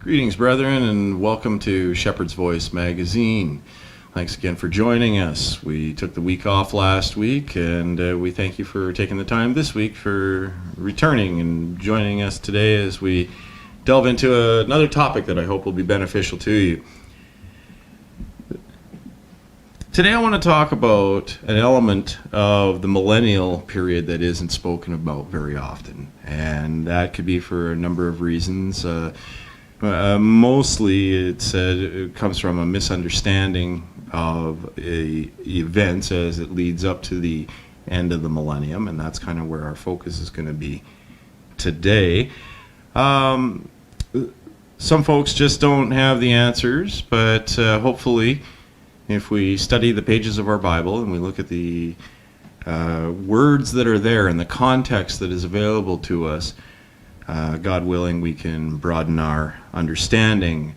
Greetings, brethren, and welcome to Shepherd's Voice magazine. Thanks again for joining us. We took the week off last week, and we thank you for taking the time this week for returning and joining us today as we delve into another topic that I hope will be beneficial to you. Today I want to talk about an element of the Millennial Period that isn't spoken about very often, and that could be for a number of reasons. Mostly it comes from a misunderstanding of events as it leads up to the end of the millennium, and that's kind of where our focus is going to be today. Some folks just don't have the answers, but hopefully if we study the pages of our Bible and we look at the words that are there and the context that is available to us, God willing, we can broaden our understanding,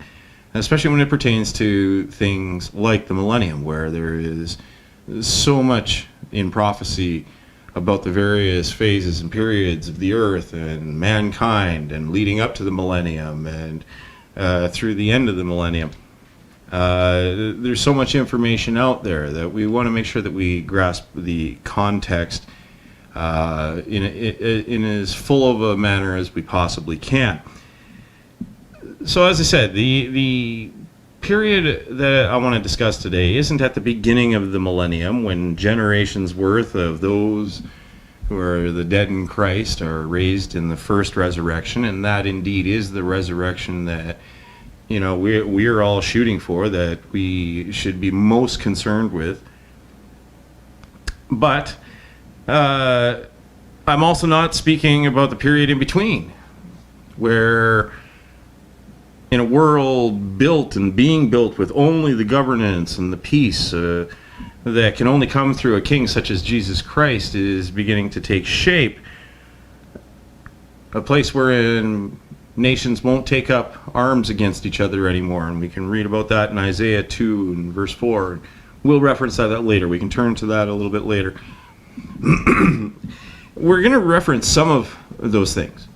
especially when it pertains to things like the millennium, where there is so much in prophecy about the various phases and periods of the earth and mankind, and leading up to the millennium and through the end of the millennium. There's so much information out there that we want to make sure that we grasp the context in as full of a manner as we possibly can. So as I said, the period that I want to discuss today isn't at the beginning of the millennium, when generations worth of those who are the dead in Christ are raised in the first resurrection, and that indeed is the resurrection that we're all shooting for, that we should be most concerned with. But I'm also not speaking about the period in between, where in a world built and being built with only the governance and the peace that can only come through a king such as Jesus Christ is beginning to take shape, a place wherein nations won't take up arms against each other anymore, and we can read about that in Isaiah 2 and verse 4. We'll reference that later. We can turn to that a little bit later. We're going to reference some of those things,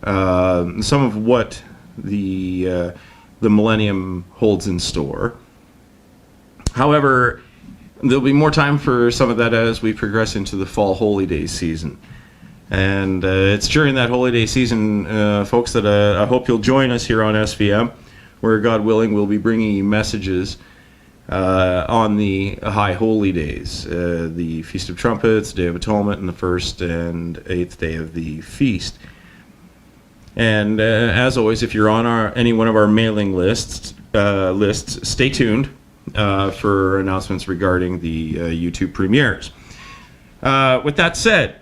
some of what the millennium holds in store. However, there'll be more time for some of that as we progress into the fall holy day season. And it's during that holy day season, folks, that I hope you'll join us here on SVM, where God willing we'll be bringing you messages on the high holy days, the Feast of Trumpets, Day of Atonement, and the first and eighth day of the feast. And as always, if you're on any one of our mailing lists, stay tuned for announcements regarding the YouTube premieres. With that said,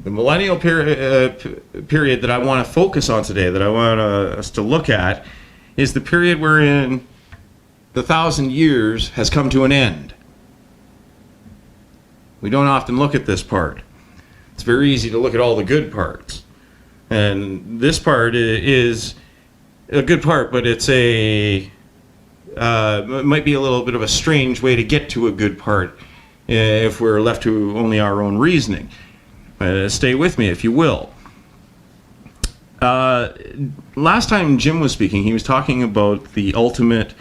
the millennial period that I want to focus on today, that I want us to look at, is the period wherein the 1,000 years has come to an end. We don't often look at this part. It's very easy to look at all the good parts. And this part is a good part, but it might be a little bit of a strange way to get to a good part if we're left to only our own reasoning. Stay with me, if you will. Last time Jim was speaking, he was talking about the ultimate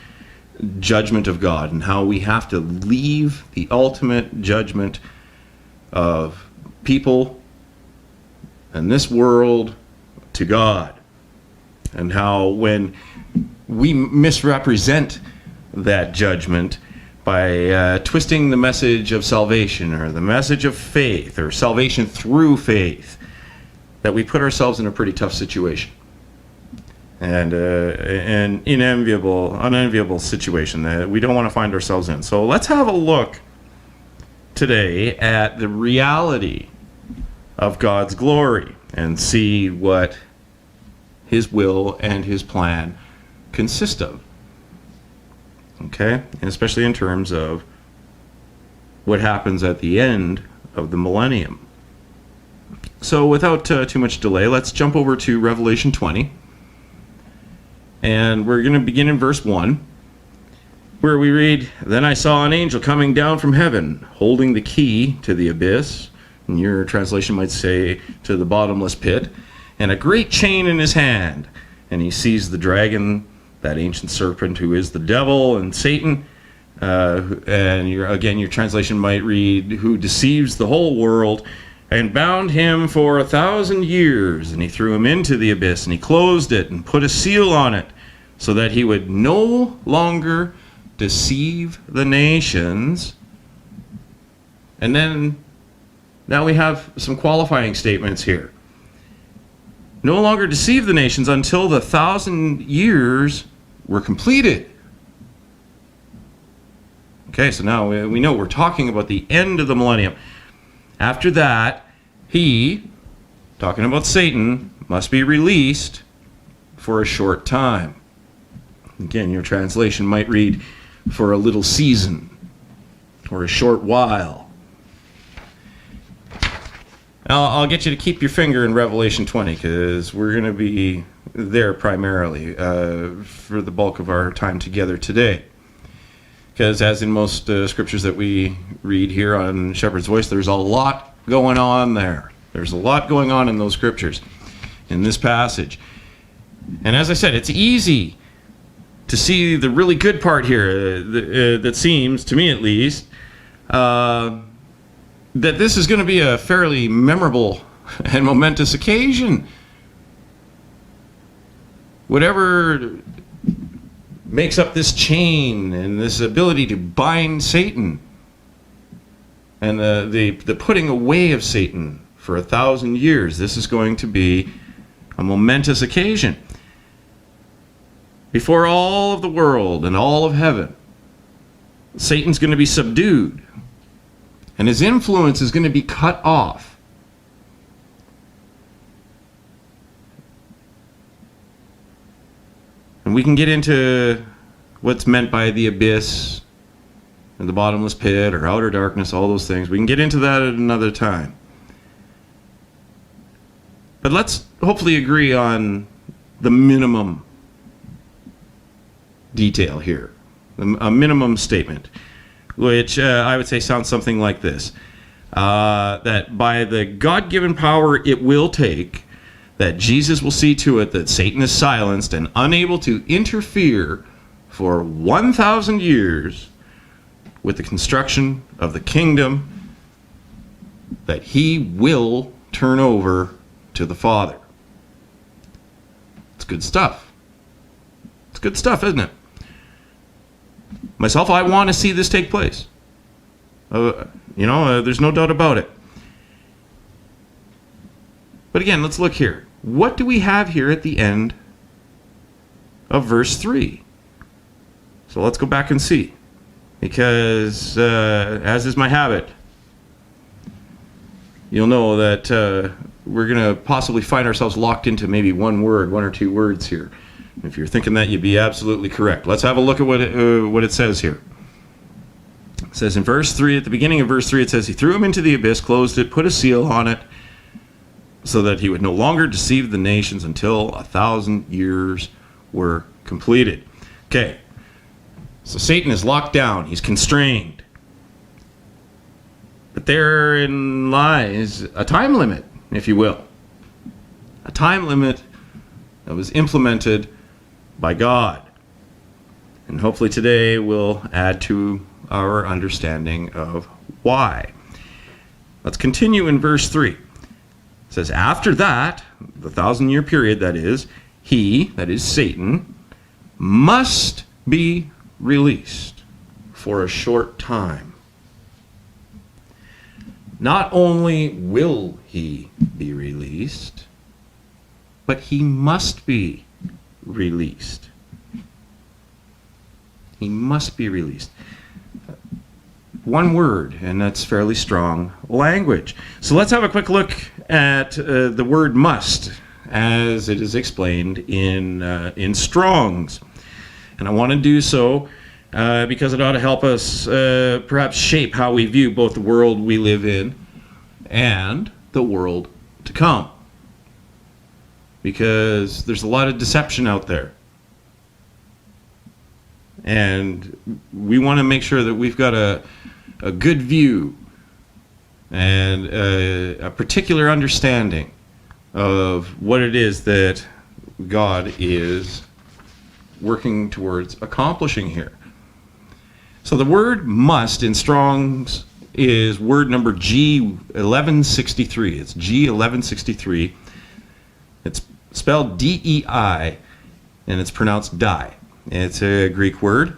judgment of God, and how we have to leave the ultimate judgment of people and this world to God, and how when we misrepresent that judgment by twisting the message of salvation, or the message of faith, or salvation through faith, that we put ourselves in a pretty tough situation, and an unenviable situation that we don't want to find ourselves in. So let's have a look today at the reality of God's glory and see what His will and His plan consist of. Okay? And especially in terms of what happens at the end of the millennium. So without too much delay, let's jump over to Revelation 20. And we're going to begin in verse 1, where we read, "Then I saw an angel coming down from heaven, holding the key to the abyss," and your translation might say to the bottomless pit, "and a great chain in his hand. and he sees the dragon, that ancient serpent who is the devil and Satan. And your translation might read, who deceives the whole world, and bound him for 1,000 years. And he threw him into the abyss, and he closed it and put a seal on it, so that he would no longer deceive the nations. And then, now we have some qualifying statements here. No longer deceive the nations until the 1,000 years were completed. Okay, so now we know we're talking about the end of the millennium. After that, he, talking about Satan, must be released for a short time. Again, your translation might read, for a little season, or a short while. I'll get you to keep your finger in Revelation 20, because we're going to be there primarily for the bulk of our time together today. Because as in most scriptures that we read here on Shepherd's Voice, there's a lot going on there. There's a lot going on in those scriptures, in this passage. And as I said, it's easy to see the really good part here, that seems, to me at least, that this is going to be a fairly memorable and momentous occasion. Whatever makes up this chain and this ability to bind Satan, and the putting away of Satan for 1,000 years, this is going to be a momentous occasion. Before all of the world and all of heaven, Satan's going to be subdued, and his influence is going to be cut off. And we can get into what's meant by the abyss and the bottomless pit or outer darkness, all those things. We can get into that at another time. But let's hopefully agree on the minimum detail here, a minimum statement, which I would say sounds something like this. That by the God-given power it will take, that Jesus will see to it that Satan is silenced and unable to interfere for 1,000 years with the construction of the kingdom that he will turn over to the Father. It's good stuff. It's good stuff, isn't it? Myself, I want to see this take place. There's no doubt about it. But again, let's look here. What do we have here at the end of verse 3? So let's go back and see. Because, as is my habit, you'll know that we're going to possibly find ourselves locked into maybe one or two words here. If you're thinking that, you'd be absolutely correct. Let's have a look at what it says here. It says in verse 3, at the beginning of verse 3, it says, he threw him into the abyss, closed it, put a seal on it, so that he would no longer deceive the nations until 1,000 years were completed. Okay, so Satan is locked down. He's constrained. But therein lies a time limit, if you will. A time limit that was implemented by God. And hopefully today will add to our understanding of why. Let's continue in verse 3. It says, after that, the 1,000-year period, that is, he, that is Satan, must be released for a short time. Not only will he be released, but he must be released. He must be released. One word, and that's fairly strong language. So let's have a quick look at the word must as it is explained in Strong's. And I want to do so because it ought to help us perhaps shape how we view both the world we live in and the world to come. Because there's a lot of deception out there. And we want to make sure that we've got a good view and a particular understanding of what it is that God is working towards accomplishing here. So the word must in Strong's is word number G1163. It's G1163. It's spelled D-E-I, and it's pronounced die. It's a Greek word.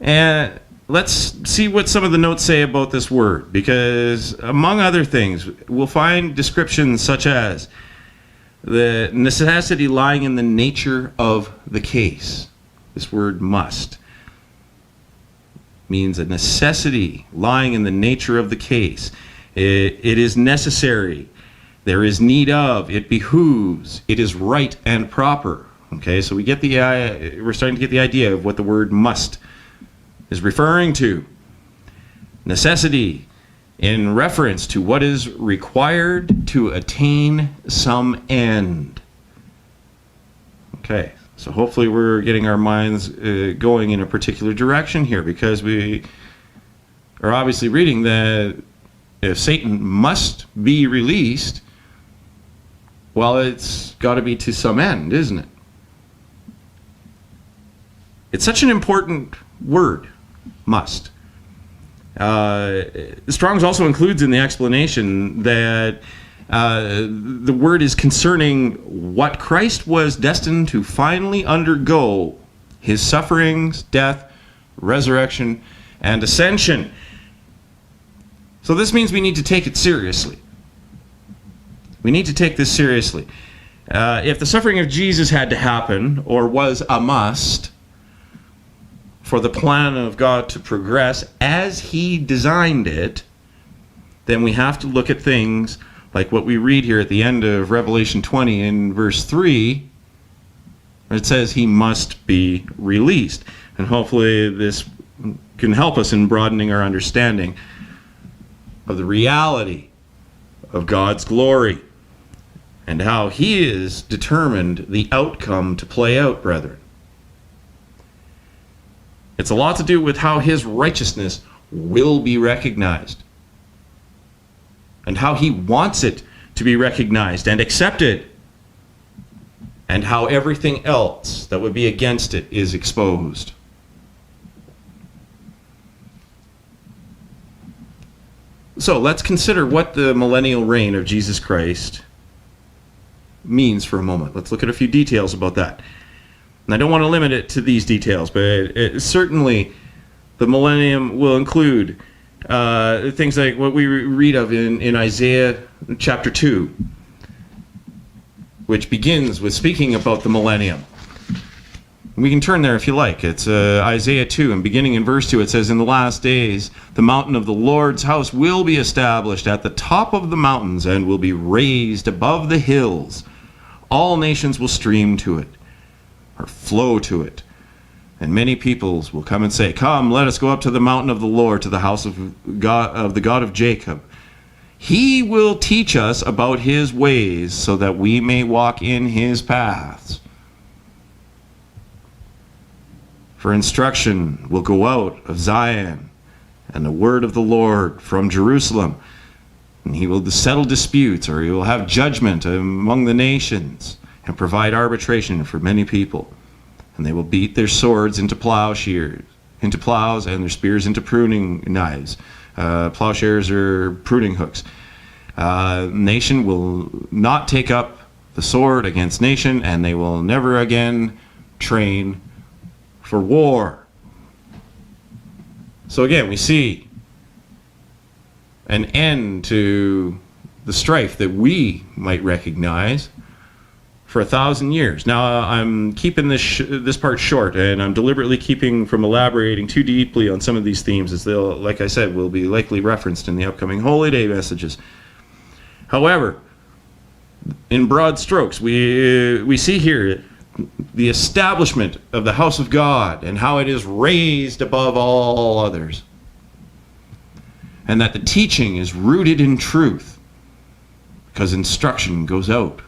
And let's see what some of the notes say about this word, because among other things, we'll find descriptions such as the necessity lying in the nature of the case. This word must means a necessity lying in the nature of the case. It is necessary. There is need of. It behooves. It is right and proper. Okay, so we're starting to get the idea of what the word must is referring to. Necessity in reference to what is required to attain some end. Okay, so hopefully we're getting our minds going in a particular direction here, because we are obviously reading that if Satan must be released, well, it's got to be to some end, isn't it? It's such an important word, must. Strong's also includes in the explanation that the word is concerning what Christ was destined to finally undergo, his sufferings, death, resurrection, and ascension. So this means we need to take it seriously. We need to take this seriously. If the suffering of Jesus had to happen, or was a must, for the plan of God to progress as he designed it, then we have to look at things like what we read here at the end of Revelation 20 in verse 3. It says he must be released. And hopefully this can help us in broadening our understanding of the reality of God's glory and how he is determined the outcome to play out, brethren. It's a lot to do with how his righteousness will be recognized and how he wants it to be recognized and accepted, and how everything else that would be against it is exposed. So let's consider what the millennial reign of Jesus Christ means for a moment. Let's look at a few details about that. And I don't want to limit it to these details, but certainly the millennium will include things like what we read of in Isaiah chapter 2, which begins with speaking about the millennium. We can turn there if you like. It's Isaiah 2, and beginning in verse 2, it says, "In the last days, the mountain of the Lord's house will be established at the top of the mountains and will be raised above the hills. All nations will stream to it, or flow to it. And many peoples will come and say, 'Come, let us go up to the mountain of the Lord, to the house of the God of Jacob. He will teach us about his ways, so that we may walk in his paths.' For instruction will go out of Zion, and the word of the Lord from Jerusalem. And he will settle disputes, or he will have judgment among the nations, and provide arbitration for many people. And they will beat their swords into plowshares, into plows, and their spears into pruning knives. Plowshares are pruning hooks. Nation will not take up the sword against nation, and they will never again train for war." So again, we see an end to the strife that we might recognize for 1,000 years. Now, I'm keeping this part short, and I'm deliberately keeping from elaborating too deeply on some of these themes, as they'll, like I said, will be likely referenced in the upcoming Holy Day messages. However, in broad strokes, we see here the establishment of the house of God and how it is raised above all others, and that the teaching is rooted in truth, because instruction goes out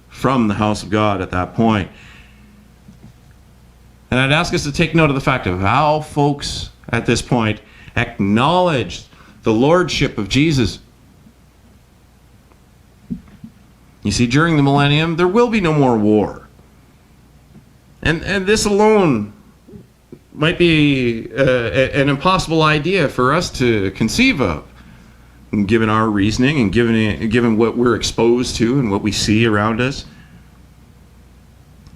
from the house of God at that point. And I'd ask us to take note of the fact of how folks at this point acknowledge the lordship of Jesus. You see, during the millennium, there will be no more war. And this alone might be an impossible idea for us to conceive of, given our reasoning and given what we're exposed to and what we see around us.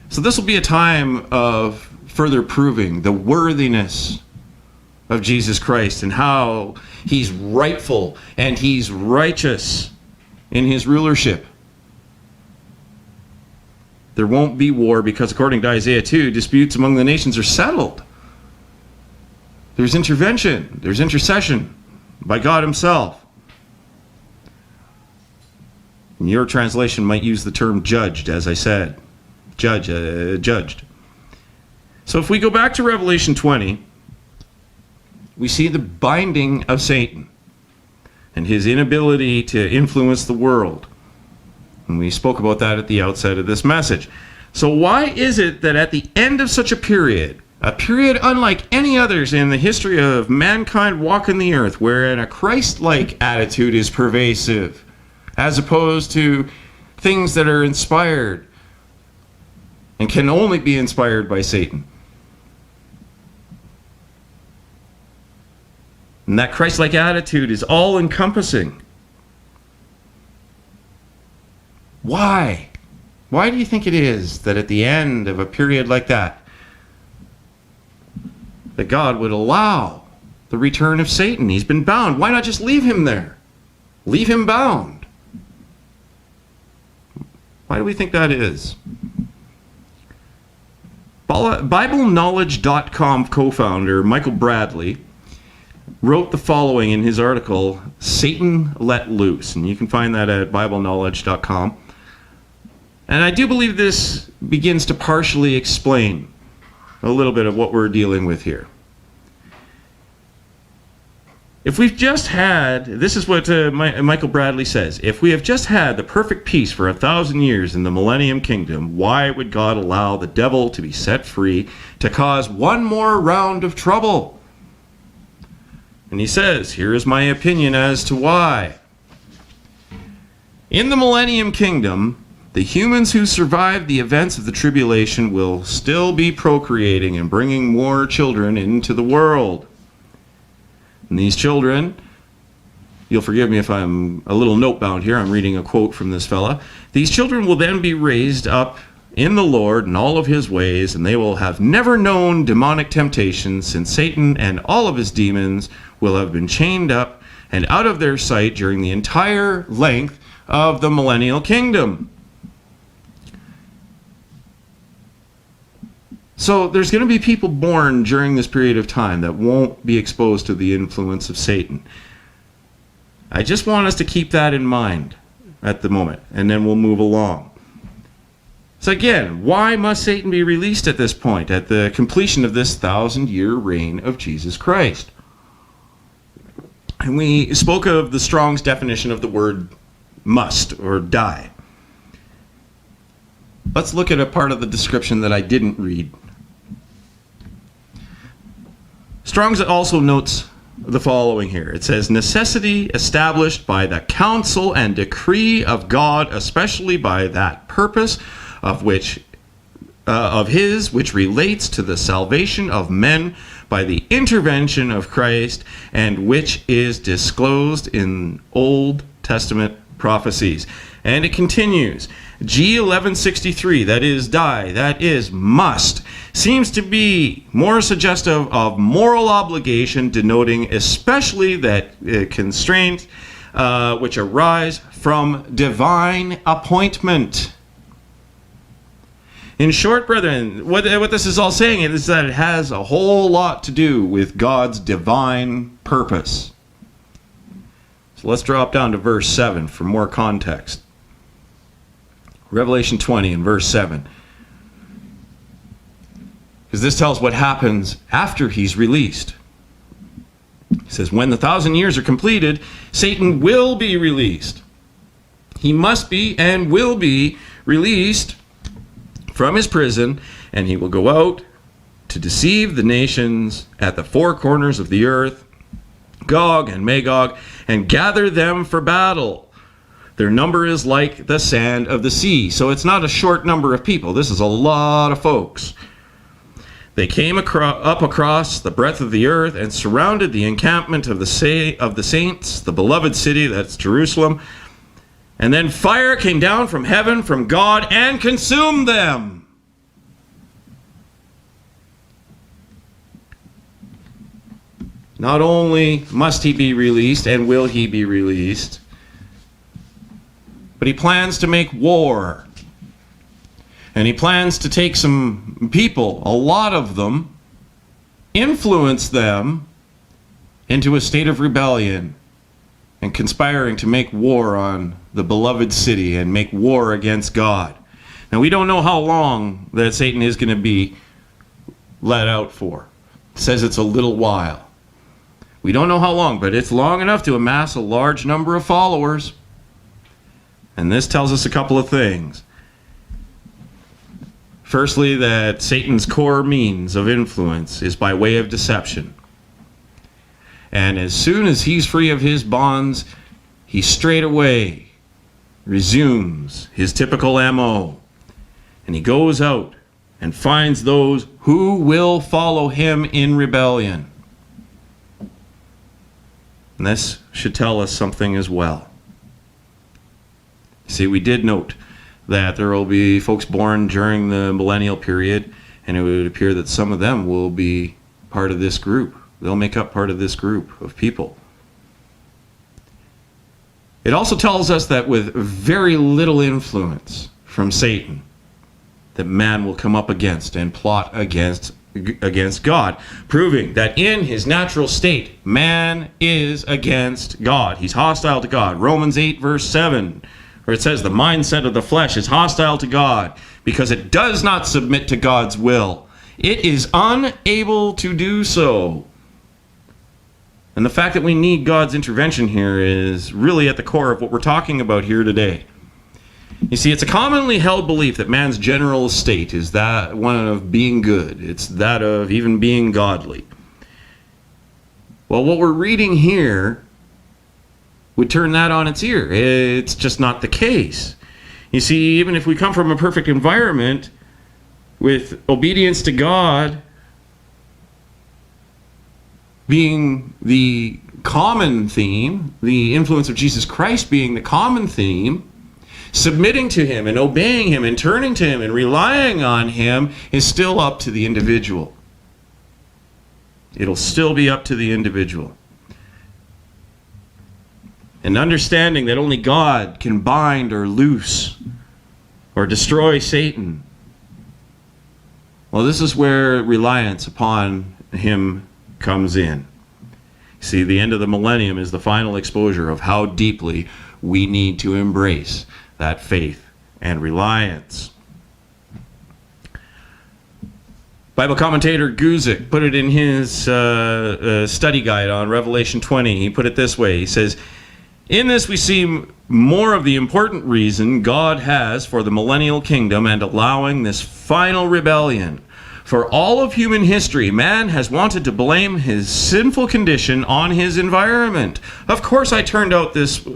So this will be a time of further proving the worthiness of Jesus Christ and how he's rightful and he's righteous in his rulership. There won't be war because, according to Isaiah 2, disputes among the nations are settled. There's intervention, there's intercession by God himself. And your translation might use the term judged, as I said. Judged. So if we go back to Revelation 20, we see the binding of Satan and his inability to influence the world. And we spoke about that at the outset of this message. So why is it that at the end of such a period unlike any others in the history of mankind walking the earth, wherein a Christ-like attitude is pervasive, as opposed to things that are inspired and can only be inspired by Satan? And that Christ-like attitude is all-encompassing. Why? Why do you think it is that at the end of a period like that God would allow the return of Satan? He's been bound. Why not just leave him there? Leave him bound. Why do we think that is? BibleKnowledge.com co-founder Michael Bradley wrote the following in his article, Satan Let Loose. And you can find that at BibleKnowledge.com. And I do believe this begins to partially explain a little bit of what we're dealing with here. If we've just had, this is what Michael Bradley says, if we have just had the perfect peace for 1,000 years in the Millennium Kingdom, why would God allow the devil to be set free to cause one more round of trouble? And he says, here is my opinion as to why. In the Millennium Kingdom, the humans who survived the events of the tribulation will still be procreating and bringing more children into the world. And these children, you'll forgive me if I'm a little note-bound here, I'm reading a quote from this fella. These children will then be raised up in the Lord and all of his ways, and they will have never known demonic temptation, since Satan and all of his demons will have been chained up and out of their sight during the entire length of the millennial kingdom. So there's going to be people born during this period of time that won't be exposed to the influence of Satan. I just want us to keep that in mind at the moment, and then we'll move along. So again, why must Satan be released at this point, at the completion of this 1,000-year reign of Jesus Christ? And we spoke of the Strong's definition of the word must, or die. Let's look at a part of the description that I didn't read. Strong's also notes the following here. It says, necessity established by the counsel and decree of God, especially by that purpose of his which relates to the salvation of men by the intervention of Christ, and which is disclosed in Old Testament prophecies. And it continues, G1163, that is die, that is must, seems to be more suggestive of moral obligation, denoting especially that constraints which arise from divine appointment. In short, brethren, what this is all saying is that it has a whole lot to do with God's divine purpose. So let's drop down to verse 7 for more context. Revelation 20 and verse 7. Because this tells what happens after he's released. It says, when the 1,000 years are completed, Satan will be released. He must be and will be released from his prison, and he will go out to deceive the nations at the four corners of the earth, Gog and Magog, and gather them for battle. Their number is like the sand of the sea. So it's not a short number of people. This is a lot of folks. They came up across the breadth of the earth and surrounded the encampment of the saints, the beloved city, that's Jerusalem. And then fire came down from heaven, from God, and consumed them. Not only must he be released and will he be released, but he plans to make war. And he plans to take some people, a lot of them, influence them into a state of rebellion and conspiring to make war on the beloved city and make war against God. Now, we don't know how long that Satan is going to be let out for. It says it's a little while. We don't know how long, but it's long enough to amass a large number of followers. And this tells us a couple of things. Firstly, that Satan's core means of influence is by way of deception. And as soon as he's free of his bonds, he straight away resumes his typical MO. And he goes out and finds those who will follow him in rebellion. And this should tell us something as well. See, we did note that there will be folks born during the Millennial Period, and it would appear that some of them will be part of this group. They'll make up part of this group of people. It also tells us that with very little influence from Satan, that man will come up against and plot against God, proving that in his natural state, man is against God. He's hostile to God. Romans 8, verse 7, where it says the mindset of the flesh is hostile to God because it does not submit to God's will. It is unable to do so. And the fact that we need God's intervention here is really at the core of what we're talking about here today. You see, it's a commonly held belief that man's general state is that one of being good. It's that of even being godly. Well, what we're reading here would turn that on its ear. It's just not the case. You see, even if we come from a perfect environment with obedience to God being the common theme, the influence of Jesus Christ being the common theme, submitting to him and obeying him and turning to him and relying on him is still up to the individual. It'll still be up to the individual. And understanding that only God can bind or loose or destroy Satan. Well, this is where reliance upon him comes in. See, the end of the millennium is the final exposure of how deeply we need to embrace that faith and reliance. Bible commentator Guzik put it in his study guide on Revelation 20. He put it this way. He says, in this we see more of the important reason God has for the millennial kingdom and allowing this final rebellion. For all of human history, man has wanted to blame his sinful condition on his environment. Of course I turned out this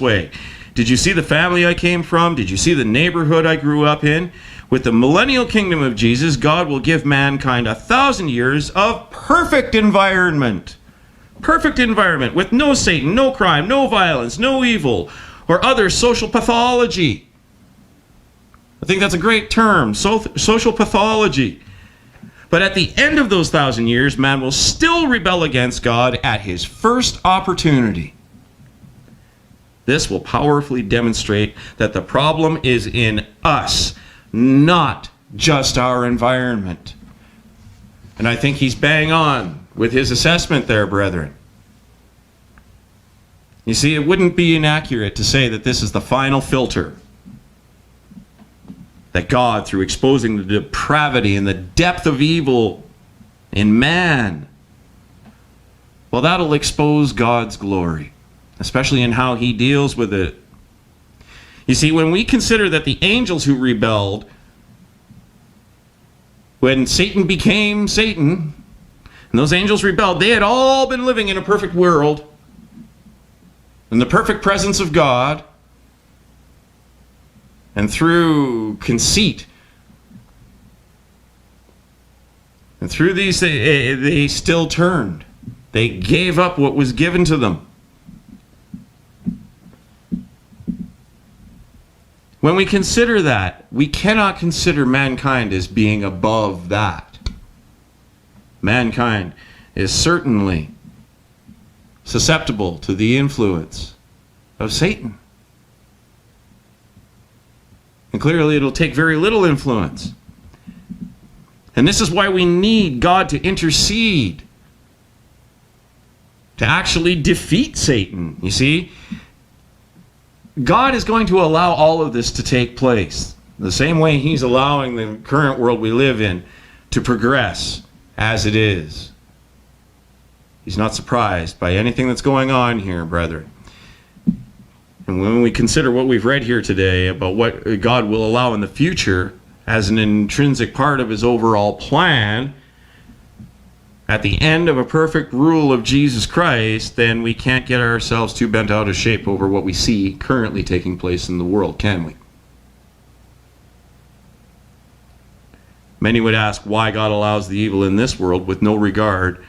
way. Did you see the family I came from? Did you see the neighborhood I grew up in? With the millennial kingdom of Jesus, God will give mankind 1,000 years of perfect environment. Perfect environment with no Satan, no crime, no violence, no evil, or other social pathology. I think that's a great term, social pathology. But at the end of those 1,000 years, man will still rebel against God at his first opportunity. This will powerfully demonstrate that the problem is in us, not just our environment. And I think he's bang on with his assessment there, brethren. You see, it wouldn't be inaccurate to say that this is the final filter. That God, through exposing the depravity and the depth of evil in man, well, that'll expose God's glory, especially in how he deals with it. You see, when we consider that the angels who rebelled, when Satan became Satan, and those angels rebelled, they had all been living in a perfect world, in the perfect presence of God, and through conceit. And through these, they still turned. They gave up what was given to them. When we consider that, we cannot consider mankind as being above that. Mankind is certainly susceptible to the influence of Satan. And clearly it'll take very little influence. And this is why we need God to intercede, to actually defeat Satan. You see, God is going to allow all of this to take place, the same way He's allowing the current world we live in to progress as it is. He's not surprised by anything that's going on here, brethren. And when we consider what we've read here today about what God will allow in the future as an intrinsic part of His overall plan, at the end of a perfect rule of Jesus Christ, then we can't get ourselves too bent out of shape over what we see currently taking place in the world, can we? Many would ask why God allows the evil in this world with no regard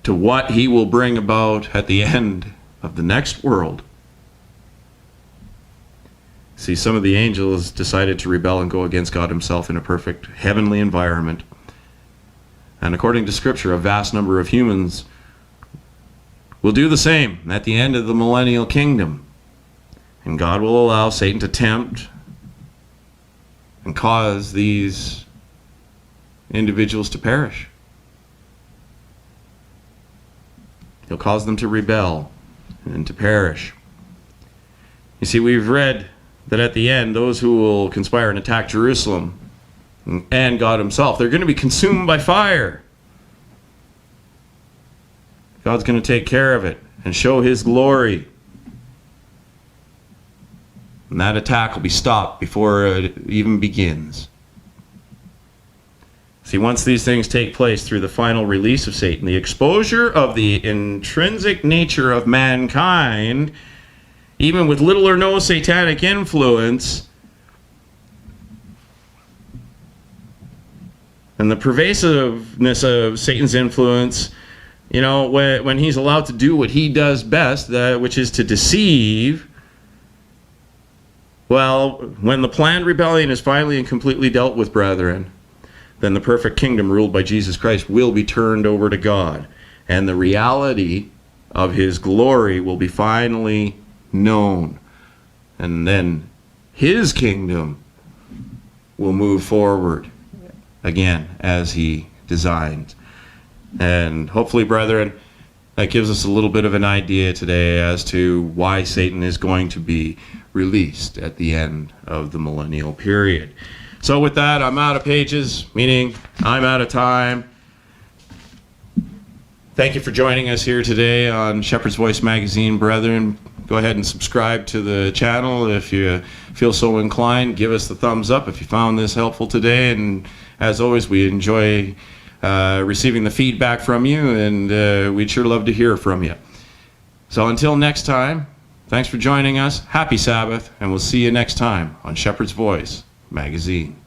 to what He will bring about at the end of the next world. See, some of the angels decided to rebel and go against God Himself in a perfect heavenly environment. And according to Scripture, a vast number of humans will do the same at the end of the millennial kingdom. And God will allow Satan to tempt and cause these individuals to perish. He'll cause them to rebel and to perish. You see, we've read that at the end, those who will conspire and attack Jerusalem and God Himself, they're going to be consumed by fire. God's going to take care of it and show His glory. And that attack will be stopped before it even begins. See, once these things take place through the final release of Satan, the exposure of the intrinsic nature of mankind, even with little or no satanic influence, and the pervasiveness of Satan's influence, you know, when he's allowed to do what he does best, which is to deceive, well, when the planned rebellion is finally and completely dealt with, brethren, then the perfect kingdom ruled by Jesus Christ will be turned over to God. And the reality of His glory will be finally known. And then His kingdom will move forward again as He designed. And hopefully, brethren, that gives us a little bit of an idea today as to why Satan is going to be released at the end of the millennial period. So with that, I'm out of pages, meaning I'm out of time. Thank you for joining us here today on Shepherd's Voice Magazine, brethren. Go ahead and subscribe to the channel if you feel so inclined. Give us the thumbs up if you found this helpful today. And as always, we enjoy receiving the feedback from you, and we'd sure love to hear from you. So until next time, thanks for joining us. Happy Sabbath, and we'll see you next time on Shepherd's Voice Magazine.